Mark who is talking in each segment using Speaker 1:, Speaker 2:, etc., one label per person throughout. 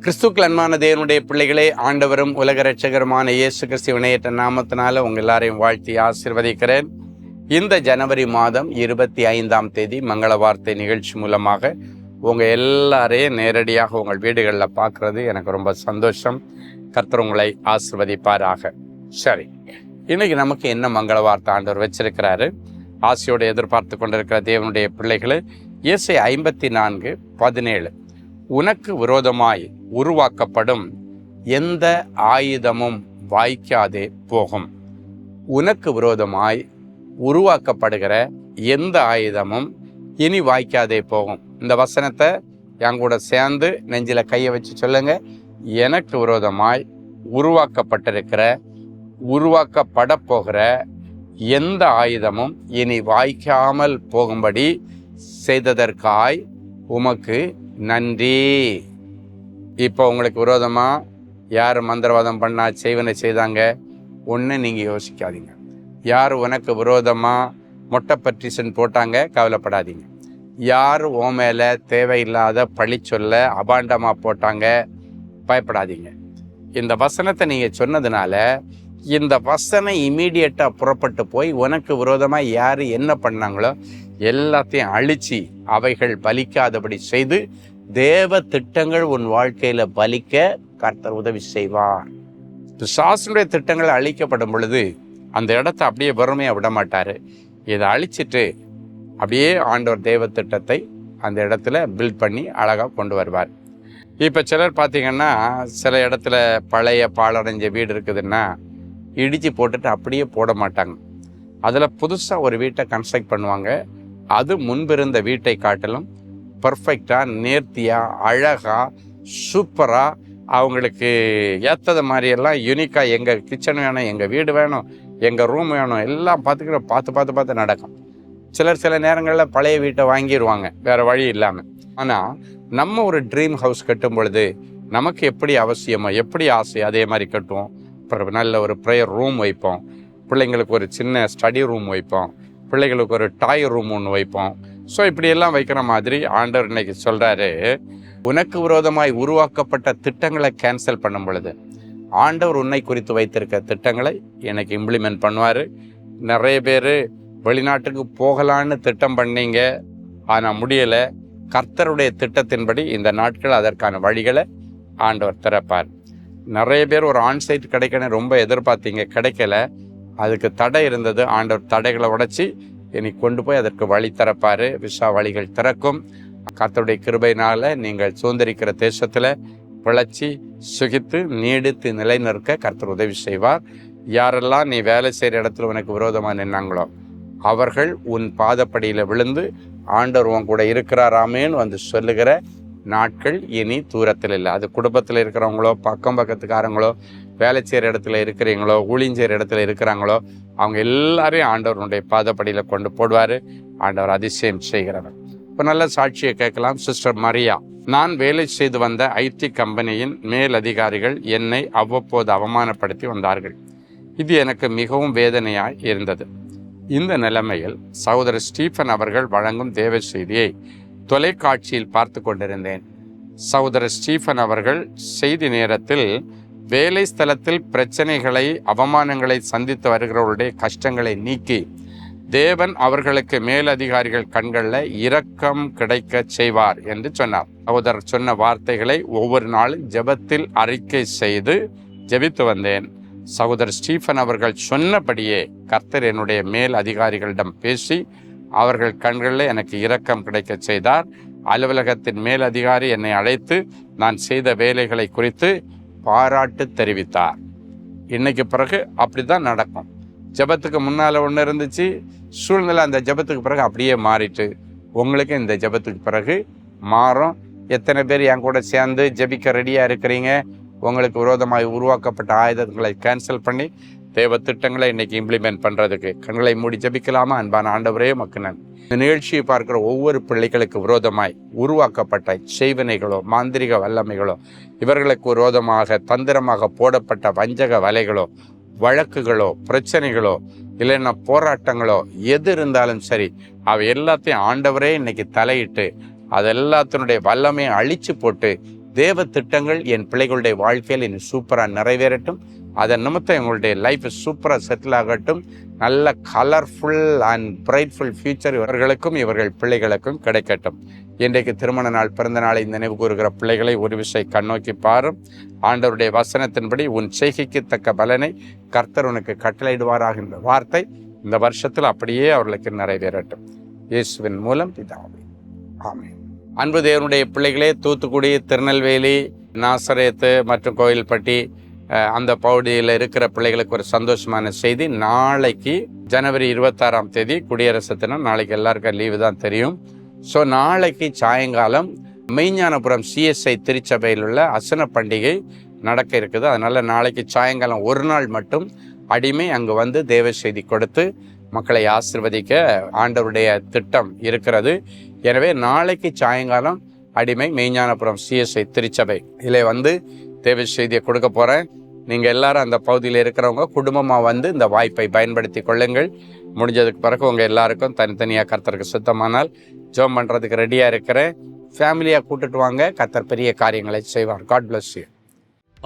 Speaker 1: கிறிஸ்துக்கள் அன்பான தேவனுடைய பிள்ளைகளே, ஆண்டவரும் உலக இரட்சகருமான இயேசு கிறிஸ்து இணையற்ற நாமத்தினால உங்கள் எல்லாரையும் வாழ்த்தி ஆசீர்வதிக்கிறேன். இந்த ஜனவரி மாதம் 25ஆம் தேதி மங்கள வார்த்தை நிகழ்ச்சி மூலமாக உங்கள் எல்லாரையும் நேரடியாக உங்கள் வீடுகளில் பார்க்குறது எனக்கு ரொம்ப சந்தோஷம். கர்த்தர் உங்களை ஆசீர்வதிப்பாராக. சரி, இன்னைக்கு நமக்கு என்ன மங்கள வார்த்தை ஆண்டவர் வச்சிருக்கிறாரு? ஆசையோடு எதிர்பார்த்து கொண்டிருக்கிற தேவனுடைய பிள்ளைகளே, ஏசாயா 54:17 உனக்கு விரோதமாய் உருவாக்கப்படும் எந்த ஆயுதமும் வாய்க்காதே போகும். உனக்கு விரோதமாய் உருவாக்கப்படுகிற எந்த ஆயுதமும் இனி வாய்க்காதே போகும். இந்த வசனத்தை என் கூட சேர்ந்து நெஞ்சில் கையை வச்சு சொல்லுங்க. எனக்கு விரோதமாய் உருவாக்கப்பட போகிற எந்த ஆயுதமும் இனி வாய்க்காமல் போகும்படி செய்ததற்காய் உமக்கு நன்றி. இப்போ உங்களுக்கு விரோதமாக யார் மந்திரவாதம் பண்ணா, செய்வனை செய்தாங்க, ஒன்று நீங்கள் யோசிக்காதீங்க. யார் உனக்கு விரோதமாக மொட்டை பற்றிசன் போட்டாங்க, கவலைப்படாதீங்க. யார் ஓ மேலே தேவையில்லாத பழி சொல்ல அபாண்டமாக போட்டாங்க, பயப்படாதீங்க. இந்த வசனத்தை நீங்கள் சொன்னதுனால இந்த வசனம் இமீடியட்டாக புறப்பட்டு போய் உனக்கு விரோதமாக யார் என்ன பண்ணாங்களோ எல்லாத்தையும் அழிச்சு அவைகள் பலிக்காதபடி செய்து தேவ திட்டங்கள் உன் வாழ்க்கையில் பலிக்க கர்த்தர் உதவி செய்வார். பிசாசுடைய திட்டங்கள் அழிக்கப்படும் பொழுது அந்த இடத்த அப்படியே வெறுமையாக விட மாட்டார். இதை அழிச்சிட்டு அப்படியே ஆண்டவர் தேவ திட்டத்தை அந்த இடத்துல பில்ட் பண்ணி அழகாக கொண்டு வருவார். இப்போ சிலர் பார்த்திங்கன்னா, சில இடத்துல பழைய பாழடைஞ்ச வீடு இருக்குதுன்னா இடித்து போட்டுட்டு அப்படியே போட மாட்டாங்க. அதில் புதுசாக ஒரு வீட்டை கன்ஸ்ட்ரக்ட் பண்ணுவாங்க. அது முன்பிருந்த வீட்டை காட்டிலும் பர்ஃபெக்டாக, நேர்த்தியாக, அழகாக, சூப்பராக, அவங்களுக்கு ஏற்றது மாதிரியெல்லாம் யூனிக்காக, எங்கள் கிச்சன் வேணும், எங்கள் வீடு வேணும், எங்கள் ரூம் வேணும், எல்லாம் பார்த்து நடக்கும். சில நேரங்களில் பழைய வீட்டை வாங்கிடுவாங்க வேறு வழி இல்லாமல். ஆனால் நம்ம ஒரு ட்ரீம் ஹவுஸ் கட்டும் பொழுது நமக்கு எப்படி அவசியமோ, எப்படி ஆசை, அதே மாதிரி கட்டுவோம். அப்புறம் நல்ல ஒரு ப்ரேயர் ரூம் வைப்போம், பிள்ளைங்களுக்கு ஒரு சின்ன ஸ்டடி ரூம் வைப்போம், பிள்ளைகளுக்கு ஒரு டாய் ரூம் ஒன்று வைப்போம். ஸோ இப்படியெல்லாம் வைக்கிற மாதிரி ஆண்டவர் இன்னைக்கு சொல்கிறாரு, உனக்கு விரோதமாய் உருவாக்கப்பட்ட திட்டங்களை கேன்சல் பண்ணும் பொழுது ஆண்டவர் உன்னை குறித்து வைத்திருக்க திட்டங்களை எனக்கு இம்ப்ளிமெண்ட் பண்ணுவார். நிறைய பேர் வெளிநாட்டுக்கு போகலான்னு திட்டம் பண்ணீங்க, ஆனால் முடியலை. கர்த்தருடைய திட்டத்தின்படி இந்த நாட்கள் அதற்கான வழிகளை ஆண்டவர் திறப்பார். நிறைய பேர் ஒரு ஆன்சைட் கிடைக்கணும் ரொம்ப எதிர்பார்த்தீங்க, கிடைக்கல. அதுக்கு தடை இருந்தது. ஆண்டவர் தடைகளை உடைச்சி இனி கொண்டு போய் அதற்கு வழி திறப்பார். விசா வழிகள் திறக்கும். கர்த்தருடைய கிருபையினால் நீங்கள் சுதந்திரிக்கிற தேசத்தில் பிழைச்சி சுகித்து நீடித்து நிலைநிற்க கர்த்தர் உதவி செய்வார். யாரெல்லாம் நீ வேலை செய்கிற இடத்துல உனக்கு விரோதமாக நின்னாங்களோ அவர்கள் உன் பாதப்படியில் விழுந்து ஆண்டவர் உன் கூட இருக்கிறாராமேன்னு வந்து சொல்லுகிற நாட்கள் இனி தூரத்தில் இல்லை. அது குடும்பத்தில் இருக்கிறவங்களோ, பக்கத்துக்காரங்களோ, வேலை செய்கிற இடத்துல இருக்கிறீங்களோ, ஊழியர் இடத்துல இருக்கிறாங்களோ, அவங்க எல்லாரையும் ஆண்டவருடைய பாதப்படியில் கொண்டு போடுவார். ஆண்டவர் அதிசயம் செய்கிறவர். இப்போ நல்ல சாட்சியை கேட்கலாம். சிஸ்டர் மரியா, நான் வேலை செய்து வந்த ஐடி கம்பெனியின் மேல் அதிகாரிகள் என்னை அவ்வப்போது அவமானப்படுத்தி வந்தார்கள். இது எனக்கு மிகவும் வேதனையாய் இருந்தது. இந்த நிலைமையில் சகோதரர் ஸ்டீஃபன் அவர்கள் வழங்கும் தேவ செய்தியை தொலைக்காட்சியில் பார்த்து கொண்டிருந்தேன். சகோதரர் ஸ்டீஃபன் அவர்கள் செய்தி நேரத்தில் வேலை ஸ்தலத்தில் பிரச்சனைகளை, அவமானங்களை சந்தித்து வருகிறவர்களுடைய கஷ்டங்களை நீக்கி தேவன் அவர்களுக்கு மேலதிகாரிகள் கண்களில் இரக்கம் கிடைக்க செய்வார் என்று சொன்னார். சகோதரர் சொன்ன வார்த்தைகளை ஒவ்வொரு நாளும் ஜெபத்தில் அறிக்கை செய்து ஜெபித்து வந்தேன். சகோதரர் ஸ்டீஃபன் அவர்கள் சொன்னபடியே கர்த்தர் என்னுடைய மேல் அதிகாரிகளிடம் பேசி அவர்கள் கண்களில் எனக்கு இரக்கம் கிடைக்க செய்தார். அலுவலகத்தின் மேல் அதிகாரி என்னை அழைத்து நான் செய்த வேலைகளை குறித்து பாராட்டு தெரிவித்தார். இன்னைக்கு பிறகு அப்படி தான் நடக்கும். ஜெபத்துக்கு முன்னால் ஒன்று இருந்துச்சு, சூழ்நிலை அந்த ஜெபத்துக்கு பிறகு அப்படியே மாறிட்டு உங்களுக்கு இந்த ஜெபத்துக்கு பிறகு மாறும். எத்தனை பேர் என் கூட சேர்ந்து ஜெபிக்க ரெடியாக இருக்கிறீங்க? உங்களுக்கு விரோதமாக உருவாக்கப்பட்ட ஆயுதங்களை கேன்சல் பண்ணி தேவ திட்டங்களை இன்னைக்கு இம்ப்ளிமெண்ட் பண்ணுறதுக்கு கண்களை மூடி ஜெபிக்கலாமா? அன்பான ஆண்டவரே, உமக்கு நன்றி. இந்த நிகழ்ச்சியை பார்க்குற ஒவ்வொரு பிள்ளைகளுக்கு விரோதமாய் உருவாக்கப்பட்ட செய்வினைகளோ, மாந்திரிக வல்லமைகளோ, இவர்களுக்கு விரோதமாக தந்திரமாக போடப்பட்ட வஞ்சக வலைகளோ, வழக்குகளோ, பிரச்சனைகளோ, இல்லைன்னா போராட்டங்களோ எது இருந்தாலும் சரி, அவை எல்லாத்தையும் ஆண்டவரே இன்னைக்கு தலையிட்டு அது எல்லாத்தினுடைய வல்லமையை அழிச்சு போட்டு தேவ திட்டங்கள் என் பிள்ளைகளுடைய வாழ்க்கையில் இன்னும் சூப்பராக நிறைவேறட்டும். அதன் நிமித்தம் எங்களுடைய லைஃப் சூப்பராக செட்டில் ஆகட்டும். நல்ல கலர்ஃபுல் அண்ட் பிரைட்ஃபுல் ஃபியூச்சர் இவர்களுக்கும் இவர்கள் பிள்ளைகளுக்கும் கிடைக்கட்டும். இன்றைக்கு திருமண நாள், பிறந்த நாளை நினைவு கூறுகிற பிள்ளைகளை ஒரு விஷயம் கண்ணோக்கி பாரும். ஆண்டவருடைய வசனத்தின்படி உன் செய்கைக்கு தக்க பலனை கர்த்தர் உனக்கு கட்டளையிடுவாராக என்ற வார்த்தை இந்த வருஷத்தில் அப்படியே அவர்களுக்கு நிறைவேறட்டும். இயேசுவின் மூலம் பிதாவே, ஆமென். அன்பு தேவனுடைய பிள்ளைகளே, தூத்துக்குடி, திருநெல்வேலி, நாசரேத்து மற்றும் கோயில்பட்டி அந்த பகுதியில் இருக்கிற பிள்ளைகளுக்கு ஒரு சந்தோஷமான செய்தி. நாளைக்கு ஜனவரி 26ஆம் தேதி குடியரசு தினம். நாளைக்கு எல்லாருக்கும் லீவு தான் தெரியும். ஸோ நாளைக்கு சாயங்காலம் மெய்ஞானபுரம் CSI திருச்சபையில் உள்ள அசன பண்டிகை நடக்க இருக்குது. அதனால் நாளைக்கு சாயங்காலம் ஒரு நாள் மட்டும் அடிமை அங்கு வந்து தேவ செய்தி கொடுத்து மக்களை ஆசீர்வதிக்க ஆண்டவருடைய திட்டம் இருக்கிறது. எனவே நாளைக்கு சாயங்காலம் அடிமை மெய்ஞானபுரம் CSI திருச்சபை இதில் வந்து தேவ செய்தியை கொடுக்க போகிறேன். நீங்கள் எல்லாரும் அந்த பகுதியில் இருக்கிறவங்க குடும்பமாக வந்து இந்த வாய்ப்பை பயன்படுத்தி கொள்ளுங்கள். முடிஞ்சதுக்கு பிறகு உங்கள் எல்லாருக்கும் தனித்தனியாக கர்த்தருக்கு சுத்தமானால் ஜெபம் பண்ணுறதுக்கு ரெடியாக இருக்கிறேன். ஃபேமிலியாக கூட்டிட்டு வாங்க. கர்த்தர் பெரிய காரியங்களை செய்வார். God bless you.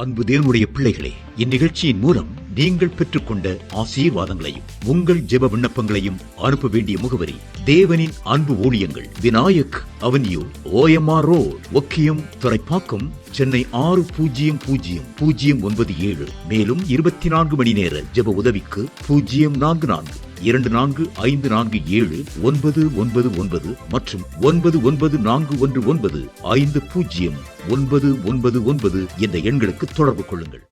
Speaker 2: அன்பு தேவனுடைய பிள்ளைகளே, இந்நிகழ்ச்சியின் மூலம் நீங்கள் பெற்றுக்கொண்ட ஆசீர்வாதங்களையும் உங்கள் ஜெப விண்ணப்பங்களையும் அனுப்ப வேண்டிய முகவரி: தேவனின் அன்பு ஊழியங்கள், Vinayak avenue, OMR road, Okkiyam, Thoraipakkam, Chennai 600097. மேலும் 24 மணி நேர ஜெப உதவிக்கு 04424547999 மற்றும் 9941150999 என்ற எண்களுக்கு தொடர்பு கொள்ளுங்கள்.